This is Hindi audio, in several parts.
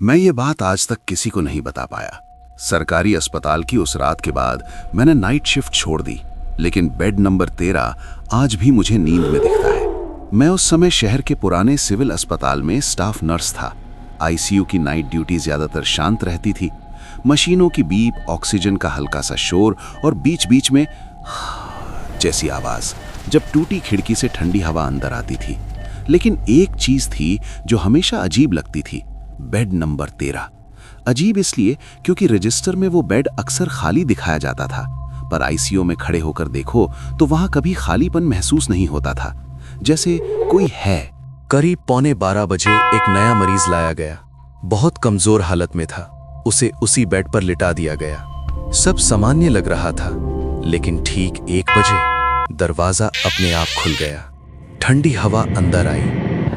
मैं ये बात आज तक किसी को नहीं बता पाया। सरकारी अस्पताल की उस रात के बाद मैंने नाइट शिफ्ट छोड़ दी, लेकिन बेड नंबर 13 आज भी मुझे नींद में दिखता है। मैं उस समय शहर के पुराने सिविल अस्पताल में स्टाफ नर्स था। आईसीयू की नाइट ड्यूटी ज्यादातर शांत रहती थी। मशीनों की बीप, ऑक्सीजन का हल्का सा शोर और बीच बीच में जैसी आवाज जब टूटी खिड़की से ठंडी हवा अंदर आती थी। लेकिन एक चीज थी जो हमेशा अजीब लगती थी, बेड नंबर 13। अजीब इसलिए क्योंकि रजिस्टर में वो बेड अक्सर खाली दिखाया जाता था, पर आईसीयू में खड़े होकर देखो तो वहां कभी खालीपन महसूस नहीं होता था, जैसे कोई है। करीब 11:15 बजे एक नया मरीज लाया गया। बहुत कमजोर हालत में था। उसे उसी बेड पर लिटा दिया गया। सब सामान्य लग रहा था, लेकिन ठीक 1 बजे दरवाजा अपने आप खुल गया। ठंडी हवा अंदर आई।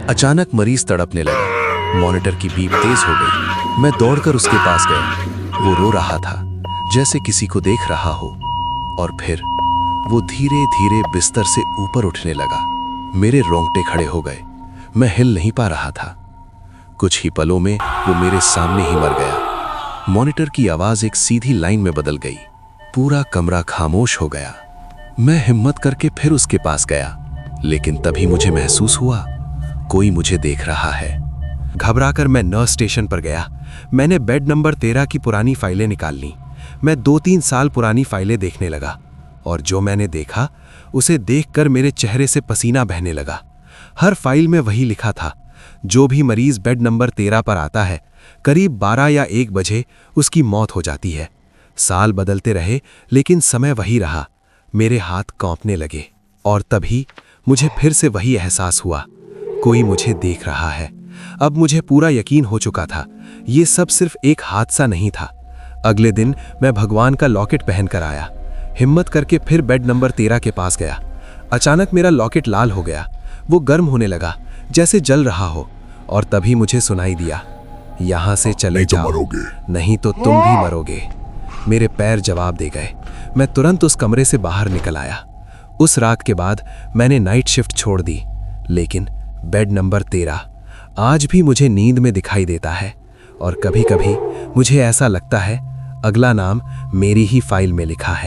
अचानक मरीज तड़पने लगा। मॉनिटर की बीप तेज हो गई। मैं दौड़कर उसके पास गया। वो रो रहा था, जैसे किसी को देख रहा हो, और फिर वो धीरे धीरे बिस्तर से ऊपर उठने लगा। मेरे रोंगटे खड़े हो गए। मैं हिल नहीं पा रहा था। कुछ ही पलों में वो मेरे सामने ही मर गया। मॉनिटर की आवाज एक सीधी लाइन में बदल गई। पूरा कमरा खामोश हो गया। मैं हिम्मत करके फिर उसके पास गया, लेकिन तभी मुझे महसूस हुआ कोई मुझे देख रहा है। घबराकर मैं नर्स स्टेशन पर गया। मैंने बेड नंबर 13 की पुरानी फाइलें निकाल लीं। मैं 2-3 साल पुरानी फाइलें देखने लगा, और जो मैंने देखा उसे देखकर मेरे चेहरे से पसीना बहने लगा। हर फाइल में वही लिखा था, जो भी मरीज बेड नंबर 13 पर आता है, करीब 12 या 1 बजे उसकी मौत हो जाती है। साल बदलते रहे, लेकिन समय वही रहा। मेरे हाथ कांपने लगे, और तभी मुझे फिर से वही एहसास हुआ, कोई मुझे देख रहा है। अब मुझे पूरा यकीन हो चुका था, ये सब सिर्फ एक हादसा नहीं था। अगले दिन मैं भगवान का लॉकेट पहनकर आया। हिम्मत करके फिर बेड नंबर 13 के पास गया। अचानक मेरा लॉकेट लाल हो गया। वो गर्म होने लगा, जैसे जल रहा हो, और तभी मुझे सुनाई दिया, यहां से चले जाओ, नहीं तो तुम भी मरोगे। मेरे पैर जवाब दे गए। मैं तुरंत उस कमरे से बाहर निकल आया। उस रात के बाद मैंने नाइट शिफ्ट छोड़ दी, लेकिन बेड नंबर 13 आज भी मुझे नींद में दिखाई देता है, और कभी-कभी मुझे ऐसा लगता है अगला नाम मेरी ही फाइल में लिखा है।